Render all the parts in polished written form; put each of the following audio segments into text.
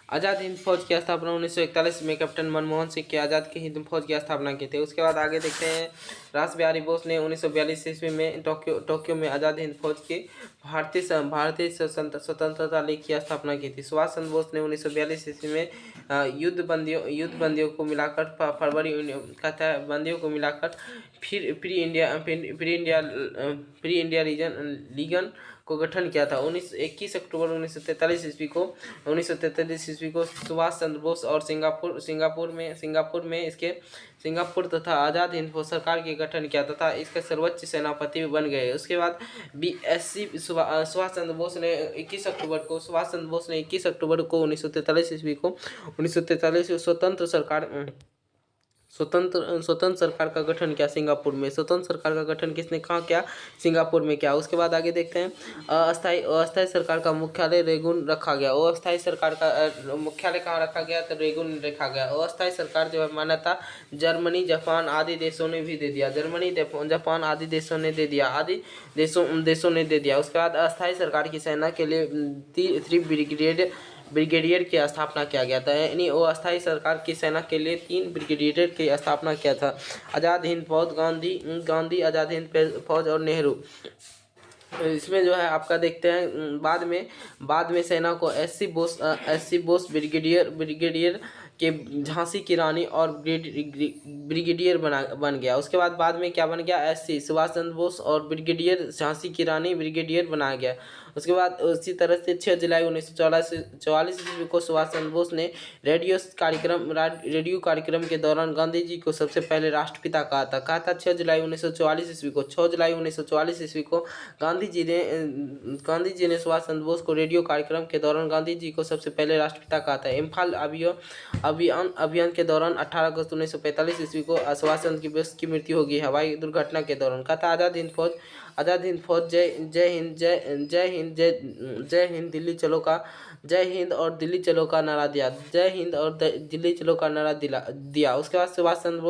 आज़ाद हिंद फौज की स्थापना 1941 में कैप्टन मनमोहन सिंह के आज़ाद की हिंद फौज की स्थापना की थी। उसके बाद आगे देखते हैं, रास बिहारी बोस ने 1942 ईस्वी में टोक्यो में आज़ाद हिंद फौज की भारतीय स्वतंत्रता लीग की स्थापना की थी। सुभाष चंद्र बोस ने 1942 ईस्वी में युद्ध बंदियों को मिलाकर फरवरी कहता है बंदियों को मिलाकर फिर प्री इंडिया लीगन को गठन किया था। 21 अक्टूबर 1943 ईस्वी को सुभाष चंद्र बोस और सिंगापुर तथा आज़ाद हिंद फौज सरकार के गठन किया तथा इसके सर्वोच्च सेनापति बन गए। उसके बाद सुभाष चंद्र बोस ने 21 अक्टूबर को 1943 ईस्वी को 1943 स्वतंत्र सरकार का गठन किया सिंगापुर में। स्वतंत्र सरकार का गठन किसने कहाँ किया? सिंगापुर में किया। उसके बाद आगे देखते हैं, अस्थायी सरकार का मुख्यालय रेगुन रखा गया। अस्थायी सरकार का मुख्यालय कहाँ रखा गया? तो रेगुन रखा गया। अस्थायी सरकार जो है मान्यता जर्मनी, जापान आदि देशों ने भी दे दिया। जर्मनी, जापान आदि देशों ने दे दिया देशों ने दे दिया। उसके बाद अस्थायी सरकार की सेना के लिए 3 ब्रिगेडियर की स्थापना किया गया था। यानी वो अस्थायी सरकार की सेना के लिए 3 ब्रिगेडियर की स्थापना किया था। आज़ाद हिंद फौज, गांधी आज़ाद हिंद फौज और नेहरू। इसमें जो है आपका देखते हैं, बाद में सेना को एससी बोस ब्रिगेडियर के झांसी की रानी और ब्रिगेडियर बन गया। उसके बाद में क्या बन गया? एससी सुभाष चंद्र बोस और ब्रिगेडियर झांसी की रानी ब्रिगेडियर बनाया गया। उसके बाद उसी तरह से 6 जुलाई 1944 ईस्वी को सुभाष चंद्र बोस ने रेडियो कार्यक्रम के दौरान गांधी जी को सबसे पहले राष्ट्रपिता कहा था 6 जुलाई 1944 ईस्वी को। 6 जुलाई 1944 ईस्वी को गांधी जी ने सुभाष चंद्र बोस को रेडियो कार्यक्रम के दौरान गांधी जी को सबसे पहले राष्ट्रपिता कहा था। इम्फाल अभियान के दौरान 18 अगस्त 1945 ईस्वी को सुभाष चंद्र बोस की मृत्यु होगी हवाई दुर्घटना के दौरान। कहा था आज़ाद हिंद फौज जय हिंद दिल्ली चलो का जय हिंद और दिल्ली चलो का नारा दिया। जय हिंद और दिल्ली चलो का नारा दिया। उसके बाद सुभाष चंद्र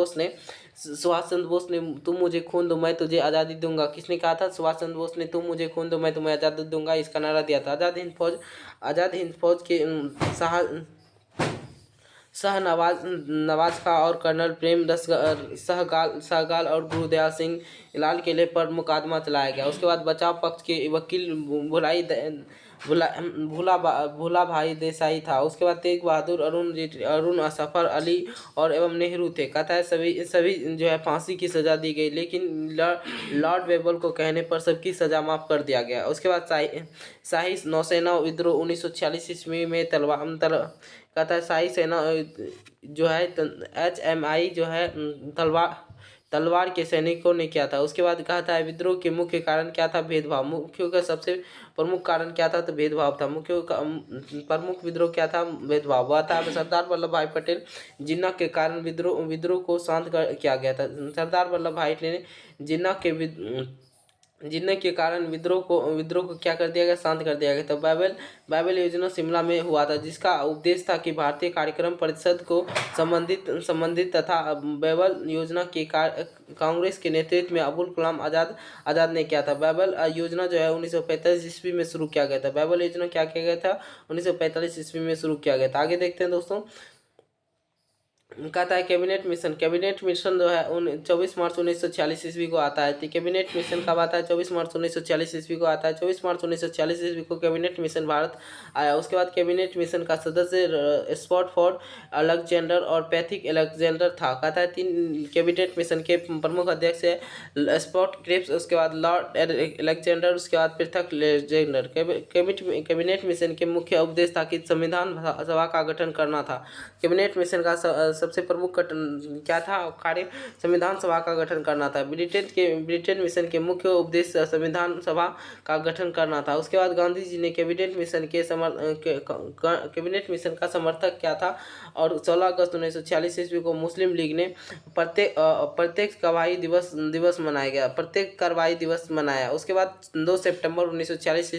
बोस ने तुम मुझे खून दो मैं तुझे आज़ादी दूंगा। किसने कहा था? सुभाष चंद्र बोस ने तुम मुझे खून दो मैं तुम्हें आज़ादी दूंगा, इसका नारा दिया था। आज़ाद हिंद फौज के नवाज खां और कर्नल प्रेम सहगल और गुरुदयाल सिंह लाल किले पर मुकदमा चलाया गया। उसके बाद बचाव पक्ष के वकील भूला भाई देसाई था। उसके बाद तेग बहादुर, अरुण असफर अली और एवं नेहरू थे। कहता है सभी जो है फांसी की सज़ा दी गई, लेकिन लॉर्ड वेबल को कहने पर सबकी सज़ा माफ़ कर दिया गया। उसके बाद शाही नौसेना विद्रोह 1946 ईस्वी में कहता है शाही सेना जो है HMI जो है तलवार के सैनिकों ने किया था। उसके बाद कहा था विद्रोह के मुख्य कारण क्या था? भेदभाव। मुख्यों का सबसे प्रमुख कारण क्या था? तो भेदभाव था। मुख्यों का प्रमुख विद्रोह क्या था? भेदभाव। वह था सरदार वल्लभ भाई पटेल जिन्ना के कारण विद्रोह को शांत किया गया था। सरदार वल्लभ भाई ने जिन्ना के कारण विद्रोह को क्या कर दिया गया? शांत कर दिया गया। तो बाइबल योजना शिमला में हुआ था, जिसका उद्देश्य था कि भारतीय कार्यक्रम परिषद को संबंधित तथा बाइबल योजना के कांग्रेस के नेतृत्व में अबुल कलाम आज़ाद ने किया था। बाइबल योजना जो है 1945 ईस्वी में शुरू किया गया था। बाइबल योजना क्या किया गया था? 1945 ईस्वी में शुरू किया गया था। आगे देखते हैं दोस्तों, कहता है कैबिनेट मिशन जो है 24 मार्च 1946 ईस्वी को आता है। तो कैबिनेट मिशन कब आता है? 24 मार्च 1946 ईस्वी को आता है। 24 मार्च 1946 ईस्वी को कैबिनेट मिशन भारत आया। उसके बाद कैबिनेट मिशन का सदस्य स्पॉटफोर्ड अलेक्जेंडर और पैथिक अलेक्जेंडर था। कहता है 3 कैबिनेट मिशन के प्रमुख अध्यक्ष है स्पॉट क्रिप्स, उसके बाद लॉर्ड अलेक्जेंडर, उसके बाद पृथक अलेक्जेंडर। कैबिनेट मिशन के मुख्य उद्देश्य था कि संविधान सभा का गठन करना था। कैबिनेट मिशन का सबसे प्रमुख क्या था? कार्य संविधान सभा का गठन करना था। ब्रिटेन मिशन के मुख्य उद्देश्य संविधान सभा का गठन करना था। उसके बाद गांधी जी ने कैबिनेट मिशन का समर्थक क्या था? और 16 अगस्त 1946 ईस्वी को मुस्लिम लीग ने प्रत्येक कार्रवाई दिवस मनाया गया। प्रत्येक कार्रवाई दिवस मनाया। उसके बाद 2 सितंबर 1946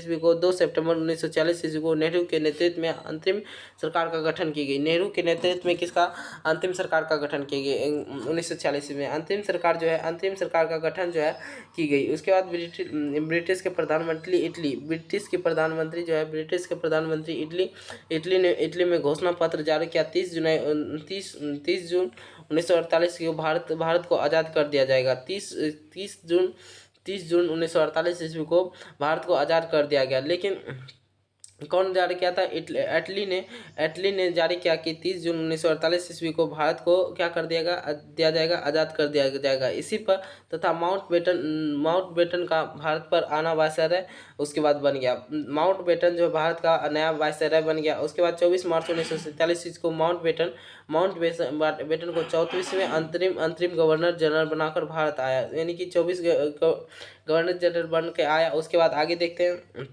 ईस्वी को नेहरू के नेतृत्व में अंतरिम सरकार का गठन की गई। नेहरू के नेतृत्व में किसका अंतिम सरकार का गठन किया गया 1946 में। अंतिम सरकार जो है, अंतिम सरकार का गठन जो है की गई। उसके बाद ब्रिटिश के प्रधानमंत्री इटली में घोषणा पत्र जारी किया। 30 जून 1948 को भारत को आज़ाद कर दिया जाएगा। 30 जून 1948 ईस्वी को भारत को आज़ाद कर दिया गया। लेकिन कौन जारी किया था? एटली ने जारी किया कि 30 जून 1948 ईस्वी को भारत को क्या कर दिया जाएगा, आज़ाद कर दिया जाएगा। इसी पर तथा माउंटबेटन का भारत पर आना वायसराय उसके बाद बन गया। माउंटबेटन जो भारत का नया वायसराय बन गया। उसके बाद 24 मार्च 1947 ईस्वी को माउंटबेटन को 34वें अंतरिम गवर्नर जनरल बनाकर भारत आया, यानी कि 24 गवर्नर जनरल बन के आया। उसके बाद आगे देखते हैं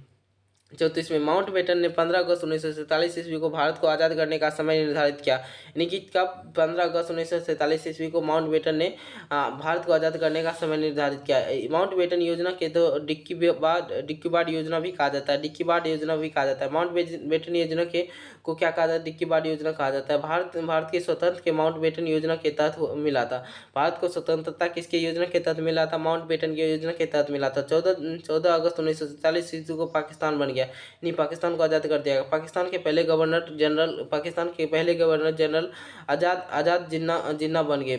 34 में माउंटबेटन ने 15 अगस्त 1947 ईस्वी को भारत को आज़ाद करने का समय निर्धारित किया। यानी कि कब? 15 अगस्त 1947 ईस्वी को माउंटबेटन ने भारत को आज़ाद करने का समय निर्धारित किया। माउंटबेटन योजना के तो डिक्की बाट योजना भी कहा जाता है। माउंटबेटन योजना को क्या कहा जाता है? डिक्की बाट योजना कहा जाता है। भारत के स्वतंत्र के माउंटबेटन योजना के तहत मिला था। भारत को स्वतंत्रता किसके योजना के तहत मिला था? माउंटबेटन की योजना के तहत मिला था। 14 अगस्त 1947 ईस्वी को पाकिस्तान बन गया, नहीं, पाकिस्तान को आज़ाद कर दिया। पाकिस्तान के पहले गवर्नर जनरल आज़ाद जिन्ना बन गए।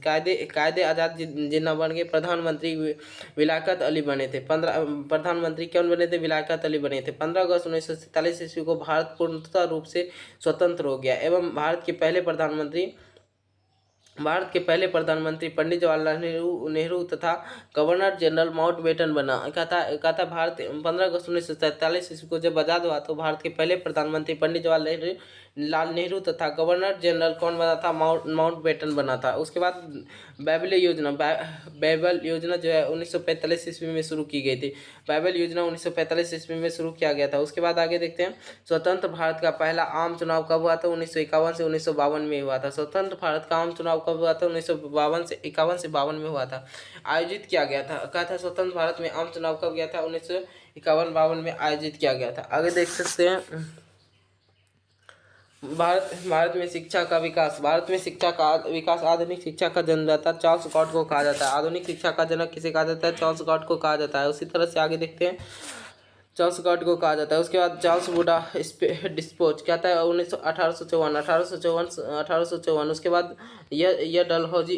कायदे आज़ाद जिन्ना बन गए। प्रधानमंत्री विलायत अली बने थे। प्रधानमंत्री कौन बने थे? विलायत अली बने थे। 15 अगस्त 1947 ईस्वी को भारत पूर्णतः रूप से स्वतंत्र हो गया एवं भारत के पहले प्रधानमंत्री पंडित जवाहरलाल नेहरू तथा गवर्नर जनरल माउंटबेटन बना। कहता भारत 15 अगस्त 1947 ईस्वी को जब आज़ाद हुआ तो भारत के पहले प्रधानमंत्री पंडित जवाहरलाल नेहरू तथा गवर्नर जनरल कौन बना था? माउंटबेटन बना था। उसके बाद बाइबल योजना जो है 1945 ईस्वी में शुरू की गई थी। बाइबल योजना 1945 ईस्वी में शुरू किया गया था। उसके बाद आगे देखते हैं स्वतंत्र भारत का पहला आम चुनाव कब हुआ था? 1951 से 1952 में हुआ था। स्वतंत्र भारत का आम चुनाव कब हुआ था? 1951 से 52 में हुआ था, आयोजित किया गया था। कहा था स्वतंत्र भारत में आम चुनाव कब गया था? 1951-52 में आयोजित किया गया था। आगे देख सकते हैं भारत में शिक्षा का विकास। आधुनिक शिक्षा का जन्मदाता चार्ल्स स्कॉट को कहा जाता है। आधुनिक शिक्षा का जनक किसे कहा जाता है? चार्ल्स स्कॉट को कहा जाता है। उसी तरह से आगे देखते हैं चार्ल्स स्कॉट को कहा जाता है। उसके बाद चार्ल्स वुडा डिस्पोज कहता है 1854। उसके बाद यह डलहौजी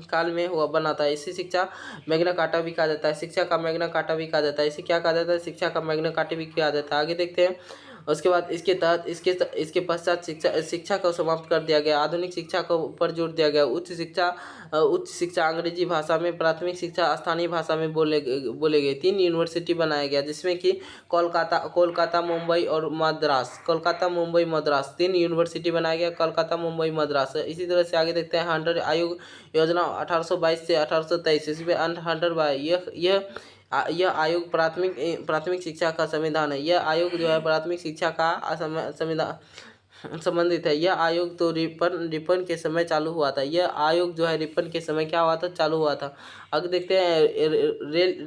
काल में हुआ बना था। इसी शिक्षा मैग्ना कार्टा भी कहा जाता है। शिक्षा का मैग्ना कार्टा भी कहा जाता है। इसे क्या कहा जाता है? शिक्षा का मैग्ना कार्टा भी कहा जाता है। आगे देखते हैं उसके बाद इसके पश्चात शिक्षा को समाप्त कर दिया गया। आधुनिक शिक्षा को पर जोर दिया गया। उच्च शिक्षा अंग्रेजी भाषा में, प्राथमिक शिक्षा स्थानीय भाषा में बोले गए। 3 यूनिवर्सिटी बनाया गया जिसमें कि कोलकाता, मुंबई और मद्रास। 3 यूनिवर्सिटी बनाया गया, कोलकाता, मुंबई, मद्रास। इसी तरह से आगे देखते हैं हंटर आयोग योजना 1822 से 1823 इसमें यह आयोग प्राथमिक शिक्षा का संविधान है। यह आयोग जो है प्राथमिक शिक्षा का संविधान संबंधित है। यह आयोग तो रिपन के समय चालू हुआ था। यह आयोग जो है रिपन के समय क्या हुआ था? चालू हुआ था। आगे देखते हैं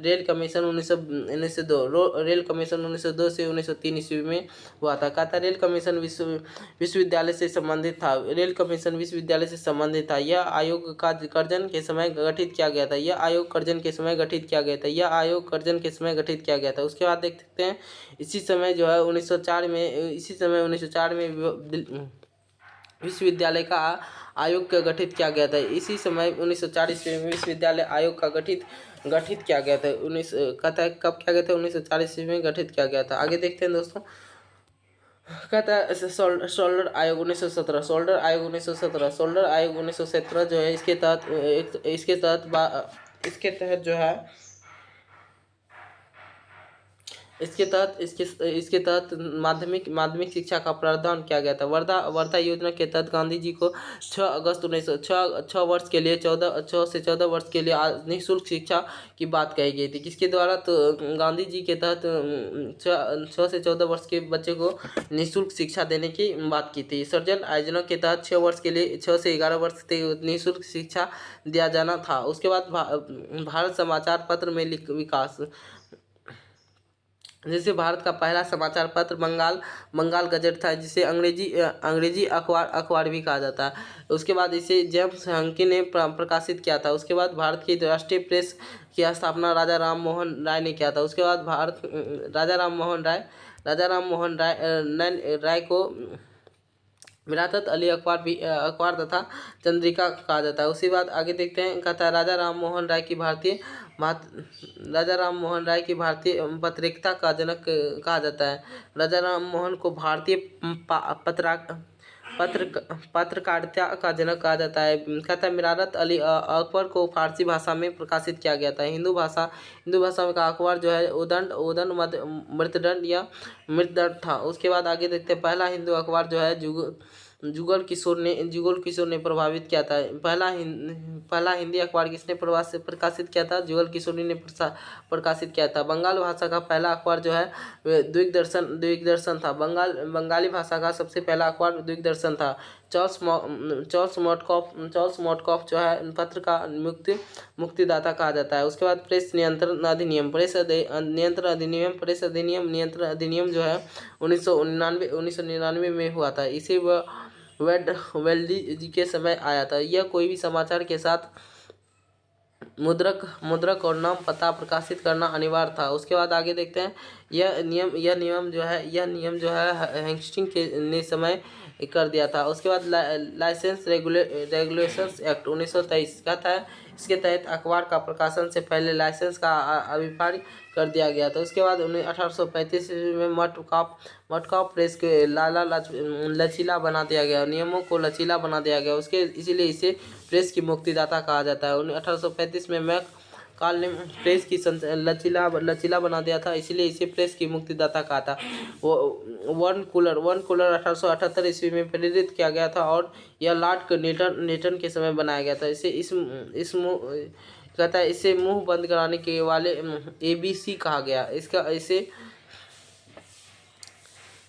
रेल कमीशन 1902 से 1903 ईस्वी में हुआ था। कहा था रेल कमीशन विश्वविद्यालय से संबंधित था। यह आयोग का कर्जन के समय गठित किया गया था। उसके बाद देख सकते हैं इसी समय जो है 1904 में विश्वविद्यालय का आयोग का गठित किया गया था। इसी समय 1904 ईस्वी में विश्वविद्यालय आयोग का गठित किया गया था। कहता है कब किया गया था? 1904 ईस्वी में गठित किया गया था। आगे देखते हैं दोस्तों, कहता है सोल्डर आयोग 1917। सोल्डर आयोग 1917 जो है इसके तहत माध्यमिक शिक्षा का प्रावधान किया गया था। वर्धा योजना के तहत गांधी जी को 6 वर्ष के लिए 6 से 14 वर्ष के लिए निःशुल्क शिक्षा की बात कही गई थी। किसके द्वारा? तो गांधी जी के तहत 6 से 14 वर्ष के बच्चे को निःशुल्क शिक्षा देने की बात की थी। सर्जन योजना के तहत 6 वर्ष के लिए 6 से 11 वर्ष तक निःशुल्क शिक्षा दिया जाना था। उसके बाद भारत समाचार पत्र में विकास जैसे भारत का पहला समाचार पत्र बंगाल गजट था, जिसे अंग्रेजी अखबार भी कहा जाता है। उसके बाद इसे जेम्स हंकी ने प्रकाशित किया था। उसके बाद भारत की राष्ट्रीय प्रेस की स्थापना राजा राम मोहन राय ने किया था। उसके बाद राजा राम मोहन राय को विरासत अली अखबार तथा चंद्रिका कहा जाता है। उसी बाद आगे देखते हैं, कहता है राजा राम मोहन राय की भारतीय पत्रिका का जनक कहा जाता है। राजा राम मोहन को भारतीय पत्रकारिता का जनक कहा जाता है। कहता है मिरारत अली अकबर को फारसी भाषा में प्रकाशित किया गया था। हिंदू भाषा का अखबार जो है उदंड मृतदंड या मृतदंड था। उसके बाद आगे देखते हैं, पहला हिंदू अखबार जो है जुगल किशोर ने प्रभावित किया था। पहला हिंदी अखबार किसने प्रकाशित किया था? जुगल किशोर ने प्रकाशित किया था। बंगाल भाषा का पहला अखबार जो है द्विदर्शन था। बंगाली भाषा का सबसे पहला अखबार द्विदर्शन था। चार्ल्स मॉडकॉफ जो है पत्र का मुक्तिदाता कहा जाता है। उसके बाद प्रेस नियंत्रण अधिनियम जो है 1999 में हुआ था। इसे वेल्डी के समय आया था। यह कोई भी समाचार के साथ मुद्रक और नाम पता प्रकाशित करना अनिवार्य था। उसके बाद आगे देखते हैं, यह नियम जो है हेस्टिंग ने समय कर दिया था। उसके बाद लाइसेंस रेगुलेशंस एक्ट 1923 कहता है, इसके तहत अखबार का प्रकाशन से पहले लाइसेंस का अभिप्राय कर दिया गया था। उसके बाद 1835 में मटकाप प्रेस के लचीला बना दिया गया, नियमों को लचीला बना दिया गया। इसीलिए इसे प्रेस की मुक्तिदाता कहा जाता है। 1835 में मैक काल ने प्रेस की लचीला बना दिया था, इसीलिए इसे प्रेस की मुक्तिदाता कहा था। वन कूलर 1878 ईस्वी में प्रेरित किया गया था और यह लॉर्ड नीटन के समय बनाया गया था। इसे मुंह बंद कराने के वाले ABC कहा गया। इसे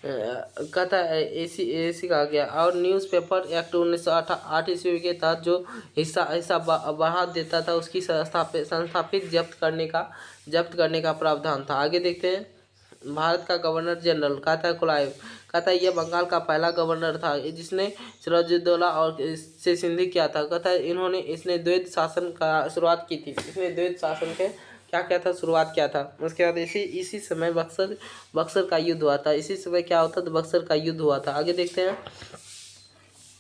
कहता है एसी कहा गया। और न्यूज़पेपर एक्ट 1908 ईस्वी के तहत जो हिस्सा बढ़ा देता था, उसकी संस्थापित जब्त करने का प्रावधान था। आगे देखते हैं, भारत का गवर्नर जनरल कहता है क्लाइव, कहता है यह बंगाल का पहला गवर्नर था जिसने सिराजुद्दौला और से संधि किया था। कहता है इसने द्वैध शासन का शुरुआत की थी। इसने द्वैध शासन के क्या था, शुरुआत किया था। उसके बाद इसी समय बक्सर का युद्ध हुआ था। इसी समय क्या होता था, बक्सर का युद्ध हुआ था। आगे देखते हैं,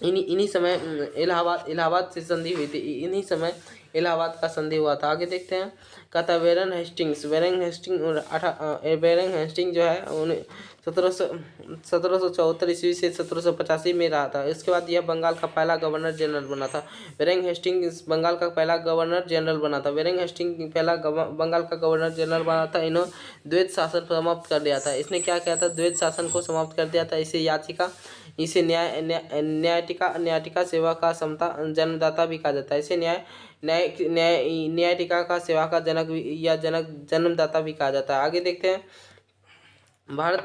इन्हीं समय इलाहाबाद से संधि हुई थी। इन्हीं समय इलाहाबाद का संधि हुआ था। आगे देखते हैं, कहता वेरेन हेस्टिंग जो है 1774 ईस्वी से 1785 में रहा था। इसके बाद यह बंगाल का पहला गवर्नर जनरल बना था। वेरेन हेस्टिंग्स बंगाल का पहला गवर्नर जनरल बना था। वेरेन हेस्टिंग पहला बंगाल का गवर्नर जनरल बना था। इन्होंने द्वैध शासन समाप्त कर दिया था। इसने क्या किया था, द्वैध शासन को समाप्त कर दिया था। इसे न्यायिका सेवा का समता जन्मदाता भी कहा जाता है। इसे न्यायिका का सेवा का जनक या जन्मदाता भी कहा जाता है। आगे देखते हैं, भारत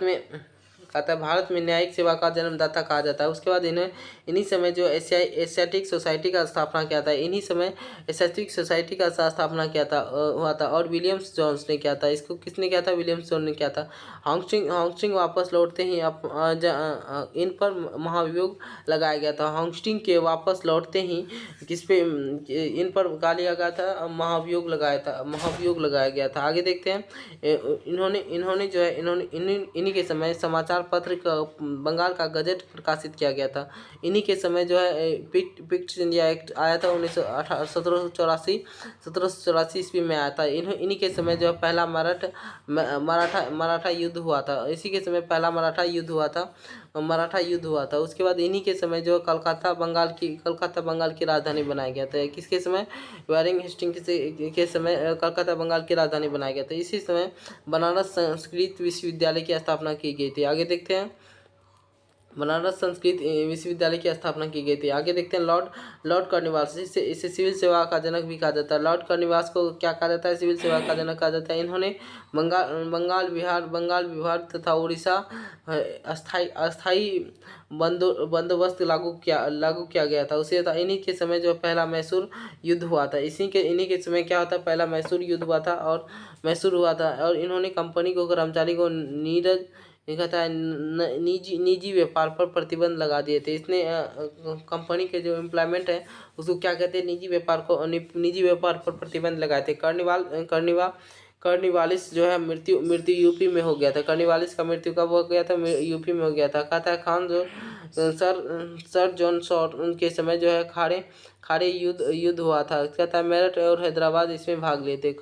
में न्यायिक सेवा का जन्मदाता कहा जाता है। उसके बाद इन्हीं समय जो एशियाटिक सोसाइटी का स्थापना किया था। इन्हीं समय एशियाटिक सोसाइटी का स्थापना हुआ था और विलियम्स जोन्स ने किया था। इसको किसने किया था, विलियम्स जोन्स ने किया था। हांगस्टिंग वापस लौटते ही इन पर महाभियोग लगाया गया था। हांगस्टिंग के वापस लौटते ही इन पर क्या लिया गया था, महाभियोग लगाया गया था। आगे देखते हैं, इन्हीं के समय समाचार पत्र का बंगाल का गजट प्रकाशित किया गया था। इन्हीं के समय जो है पिक्ट इंडिया एक्ट आया था 1784 ईस्वी में आया था। इन्हीं के समय जो पहला मराठा युद्ध हुआ था। इसी के समय पहला मराठा युद्ध हुआ था। उसके बाद इन्हीं के समय जो कलकत्ता बंगाल की राजधानी बनाया गया था। किसके समय, वेरिंग हेस्टिंग के समय कलकत्ता बंगाल की राजधानी बनाया गया था। इसी समय बनारस संस्कृत विश्वविद्यालय की स्थापना की गई थी। आगे देखते हैं, बनारस संस्कृत विश्वविद्यालय की स्थापना की गई थी। आगे देखते हैं लॉर्ड लॉर्ड कर्नवालिस, इसे सिविल सेवा का जनक भी कहा जाता है। लॉर्ड कर्नवालिस को क्या कहा जाता है? सिविल सेवा का जनक कहा जाता है। इन्होंने बंगाल बिहार तथा उड़ीसा अस्थाई अस्थाई बंदोबस्त लागू किया गया था। उसे था इन्हीं के समय जो पहला मैसूर युद्ध हुआ था। इन्हीं के समय क्या होता, पहला मैसूर युद्ध हुआ था और मैसूर हुआ था। और इन्होंने कंपनी को कर्मचारी को नीरज ये कहता है निजी निजी व्यापार पर प्रतिबंध लगा दिए थे। इसने कंपनी के जो एम्प्लॉयमेंट है उसको क्या कहते हैं, निजी व्यापार पर प्रतिबंध लगाए थे। कर्निवालिस जो है मृत्यु मृत्यु यूपी में हो गया था। कर्निवालिस का मृत्यु कब हो गया था? यूपी में हो गया था। कहता है खान जो सर जॉन शॉर्ट उनके समय जो है खाड़े खाड़े युद्ध हुआ था। कहता है मेरठ और हैदराबाद इसमें भाग लिए थे।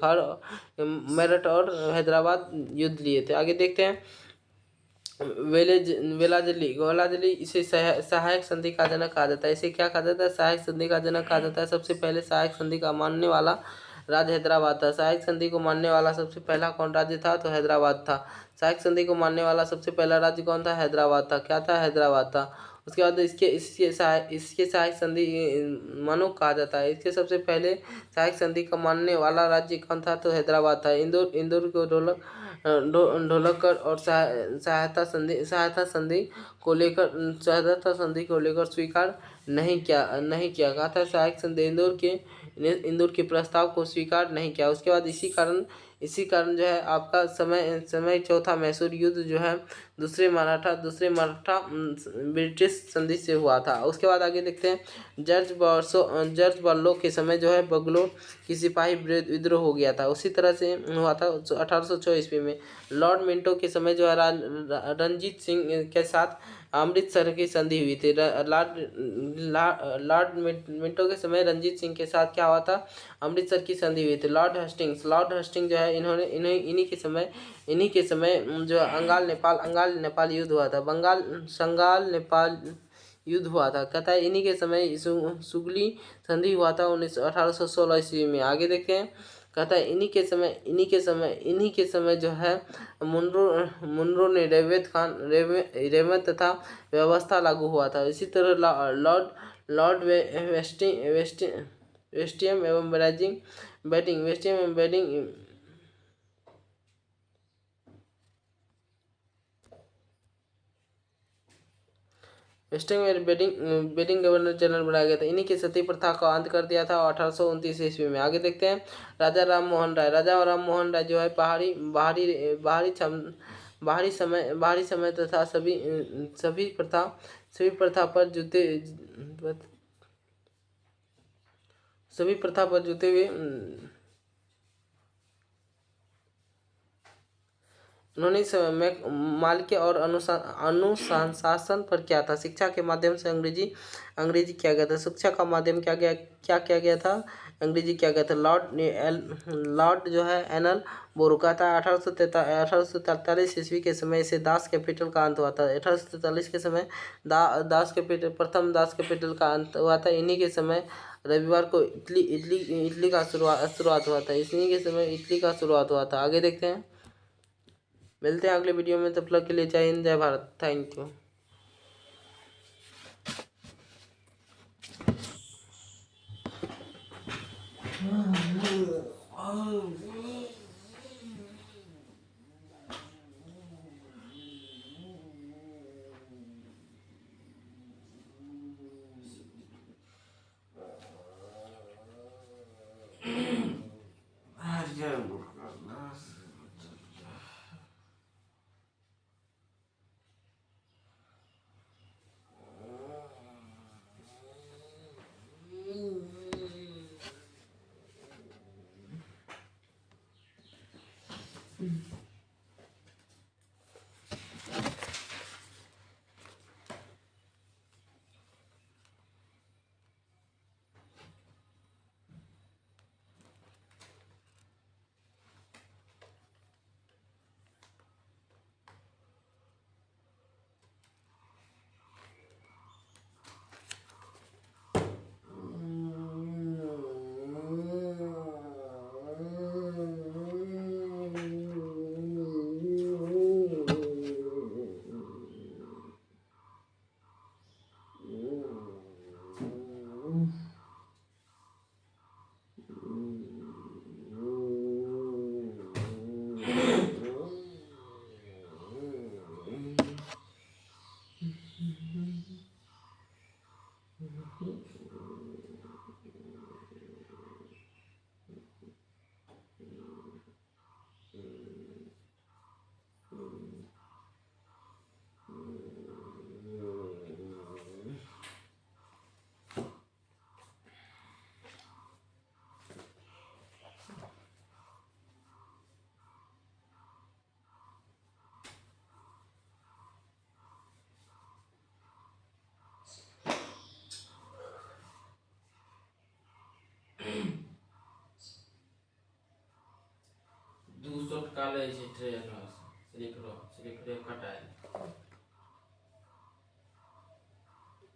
मेरठ और हैदराबाद युद्ध लिए थे। आगे देखते हैं वेलाजली इसे सहायक संधि का जनक कहा जाता है। इसे क्या कहा जाता है? सहायक संधि का जनक कहा जाता है। सबसे पहले सहायक संधि का मानने वाला राज्य हैदराबाद था। सहायक संधि को मानने वाला सबसे पहला कौन राज्य था? तो हैदराबाद था। सहायक संधि को मानने वाला सबसे पहला राज्य कौन था? हैदराबाद था। क्या था? हैदराबाद था। उसके बाद इसके सहायक संधि मनु कहा जाता है। इसके सबसे पहले सहायक संधि का मानने वाला राज्य कौन था? तो हैदराबाद था। इंदौर को ढोलककर और सहायता संधि को लेकर स्वीकार नहीं किया कहा था। सहायक संधि इंदौर के प्रस्ताव को स्वीकार नहीं किया। उसके बाद इसी कारण जो है आपका समय चौथा मैसूर युद्ध जो है दूसरे मराठा ब्रिटिश संधि से हुआ था। उसके बाद आगे देखते हैं जॉर्ज बर्लो के समय जो है बंगलोर की सिपाही विद्रोह हो गया था। उसी तरह से हुआ था 1804 ईस्वी में। लॉर्ड मिंटो के समय जो है रणजीत सिंह के साथ अमृतसर की संधि हुई थी। लॉर्ड मिंटो के समय रणजीत सिंह के साथ क्या हुआ था? अमृतसर की संधि हुई थी। लॉर्ड हस्टिंग्स जो है इन्हीं के समय जो अंगाल नेपाल युद्ध हुआ था। संगाल नेपाल युद्ध हुआ था। कहता है इन्हीं के समय सुगली संधि हुआ था 1816 ईस्वी में। आगे देखते हैं कहता है इन्हीं के समय जो है मुनरो ने रेवत तथा व्यवस्था लागू हुआ था। इसी तरह लॉर्ड वेस्टियम एवं बेडिंग वेस्टिंग में बेडिंग गवर्नर जनरल बनाया गया था। इन्हीं की सती प्रथा का अंत कर दिया था 1829 ईस्वी में। आगे देखते हैं राजा राम मोहन राय जो है बाहरी समय तथा सभी प्रथा पर जुटे हुए उन्होंने इस समय में मालिकी और अनुशासन पर क्या था? शिक्षा के माध्यम से अंग्रेजी किया गया था। शिक्षा का माध्यम क्या किया गया था? अंग्रेजी किया गया था। लॉर्ड जो है एनल बोरुका था। 1843 ईस्वी के समय से दास कैपिटल का अंत हुआ था। 1843 के समय प्रथम दास कैपिटल का अंत हुआ था। इन्हीं के समय रविवार को इटली का शुरुआत हुआ था। इन्हीं के समय इटली का शुरुआत हुआ था। आगे देखते हैं, मिलते हैं अगले वीडियो में। तब तक के लिए जय हिंद जय भारत। Thank you.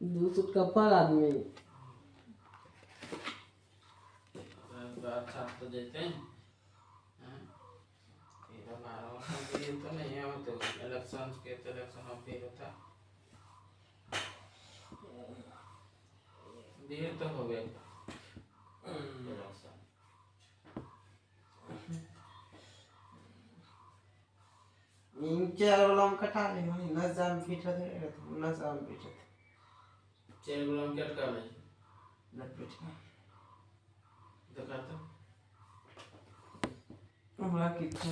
दूसरे का पर आदमी छाप तो देते हैं। तेरह 12 ये तो नहीं है, वो तो इलेक्शन के तो इलेक्शन अब भी होता देर तो हो गया इलेक्शन। चार वाला हम कटा ले भाई नजाम पीटा दे नजाम पीटा चेयर गुलाम क्या अटका ले नट पीटा दिखा तो हमरा कितना